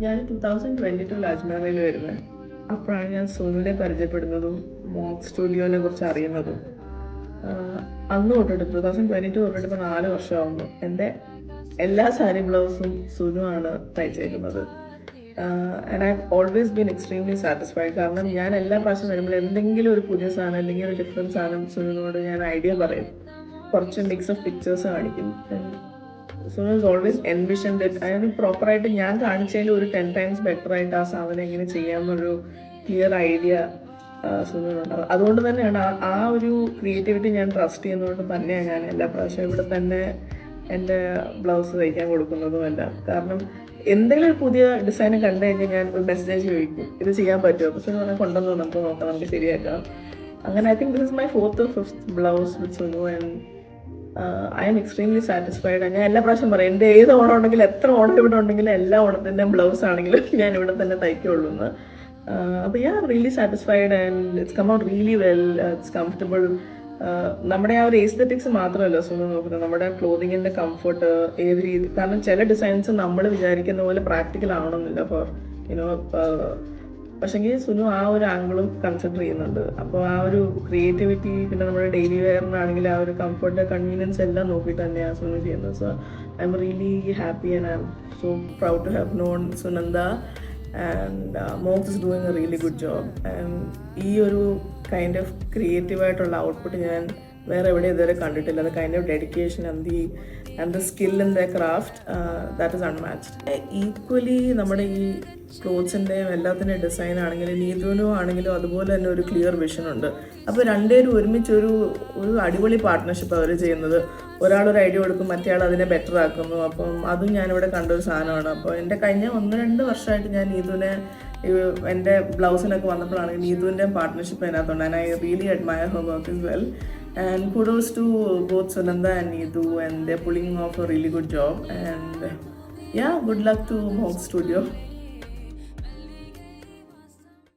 ഞാൻ 2022 അജ്മാനിൽ വരുന്നത്. അപ്പോഴാണ് ഞാൻ സുനിലിനെ പരിചയപ്പെടുന്നതും മോക്ക് സ്റ്റുഡിയോനെ കുറിച്ച് അറിയുന്നതും. അന്ന് തൊട്ടിട്ട് 2022 തൊട്ടിട്ട് ഇപ്പോൾ 4 വർഷമാകുന്നു. എൻ്റെ എല്ലാ സാരി ബ്ലൗസും സുനു ആണ് തയ്ച്ചേക്കുന്നത്. And I have always been extremely satisfied. കാരണം ഞാൻ എല്ലാ പ്രാവശ്യം വരുമ്പോൾ എന്തെങ്കിലും ഒരു പുതിയ സാധനം അല്ലെങ്കിൽ ഒരു ഡിഫറെൻറ്റ് സാധനം സുനുവിനോട് ഞാൻ ഐഡിയ പറയും. കുറച്ച് മിക്സ് ഓഫ് പിക്ചേഴ്സ് കാണിക്കും. Sunu is always envisioned it. അതിന് പ്രോപ്പറായിട്ട് ഞാൻ കാണിച്ചതിൽ ഒരു 10 times ബെറ്റർ ആയിട്ട് ആ സാധനം എങ്ങനെ ചെയ്യാമെന്നൊരു ക്ലിയർ ഐഡിയ സുനുവിനുണ്ടാവും. അതുകൊണ്ട് തന്നെയാണ് ആ ഒരു ക്രിയേറ്റിവിറ്റി ഞാൻ ട്രസ്റ്റ് ചെയ്യുന്നതുകൊണ്ട് തന്നെയാണ് ഞാൻ എല്ലാ പ്രാവശ്യവും ഇവിടെ തന്നെ എൻ്റെ ബ്ലൗസ് തയ്ക്കാൻ കൊടുക്കുന്നതുമെല്ലാം. കാരണം എന്തെങ്കിലും ഒരു പുതിയ ഡിസൈൻ കണ്ടു കഴിഞ്ഞാൽ ഞാൻ ഒരു മെസ്സേജ് ചോദിക്കും, ഇത് ചെയ്യാൻ പറ്റുമോ? അപ്പോൾ സുനു പറഞ്ഞാൽ കൊണ്ടുവന്നു നമുക്ക് നോക്കാം, നമുക്ക് ശരിയാക്കാം. അങ്ങനെ I think this is my 4th or 5th blouse with Sunu and I am extremely satisfied. ഞാൻ എല്ലാ പ്രാവശ്യം പറയും, എൻ്റെ ഏത് ഓണം ഉണ്ടെങ്കിലും എത്ര ഓണം ഇവിടെ ഉണ്ടെങ്കിലും എല്ലാ ഓണത്തിൻ്റെ ബ്ലൗസ് ആണെങ്കിലും ഞാൻ ഇവിടെ തന്നെ തയ്ക്കുള്ളൂ എന്ന്. അപ്പോൾ yeah really satisfied and it's come out really well. It's comfortable. നമ്മുടെ ആ ഒരു എസ്തെറ്റിക്സ് മാത്രമല്ല സുനു നോക്കുന്നത്, നമ്മുടെ ക്ലോതിങ്ങിൻ്റെ കംഫർട്ട് ഏത് രീതി. കാരണം ചില ഡിസൈൻസ് നമ്മൾ വിചാരിക്കുന്ന പോലെ പ്രാക്ടിക്കൽ ആവണമെന്നില്ല ഫോർ യുനോ. പക്ഷേങ്കിൽ സുനു ആ ഒരു ആംഗിളും കൺസിഡർ ചെയ്യുന്നുണ്ട്. അപ്പോൾ ആ ഒരു ക്രിയേറ്റിവിറ്റി, പിന്നെ നമ്മുടെ ഡെയിലി വെയറിനാണെങ്കിൽ ആ ഒരു കംഫർട്ട്, കൺവീനിയൻസ് എല്ലാം നോക്കിയിട്ട് തന്നെയാണ് സുനു ചെയ്യുന്നത്. So I'm really happy and I'm so proud to have known Sunanda. And Mox is doing a really good job. And ഈ ഒരു കൈൻഡ് ഓഫ് ക്രിയേറ്റീവായിട്ടുള്ള ഔട്ട്പുട്ട് ഞാൻ വേറെ എവിടെ ഇതുവരെ കണ്ടിട്ടില്ല. The kind of dedication and the skill in the craft, that is unmatched. Equally നമ്മുടെ ഈ ക്ലോത്ത്സിൻ്റെയും എല്ലാത്തിൻ്റെയും ഡിസൈൻ ആണെങ്കിലും നീതുവിനും ആണെങ്കിലും അതുപോലെ തന്നെ ഒരു ക്ലിയർ വിഷൻ ഉണ്ട്. അപ്പോൾ രണ്ടുപേരും ഒരുമിച്ച് ഒരു അടിപൊളി പാർട്ട്ണർഷിപ്പ് അവർ ചെയ്യുന്നത്. ഒരാളൊരു ഐഡിയ കൊടുക്കും, മറ്റേ ആൾ അതിനെ ബെറ്റർ ആക്കുന്നു. അപ്പം അതും ഞാനിവിടെ കണ്ടൊരു സാധനമാണ്. അപ്പോൾ എൻ്റെ കഴിഞ്ഞ 1-2 വർഷമായിട്ട് ഞാൻ നീതുവിനെ എൻ്റെ ബ്ലൗസിനൊക്കെ വന്നപ്പോഴാണെങ്കിൽ നീതുവിൻ്റെ പാർട്ട്ണർഷിപ്പ് അതിനകത്തുണ്ട്. And I really admire her work is well. And kudos to both Sunanda and Neetu, and they're pulling off a really good job. And yeah, good luck to Mock Studio.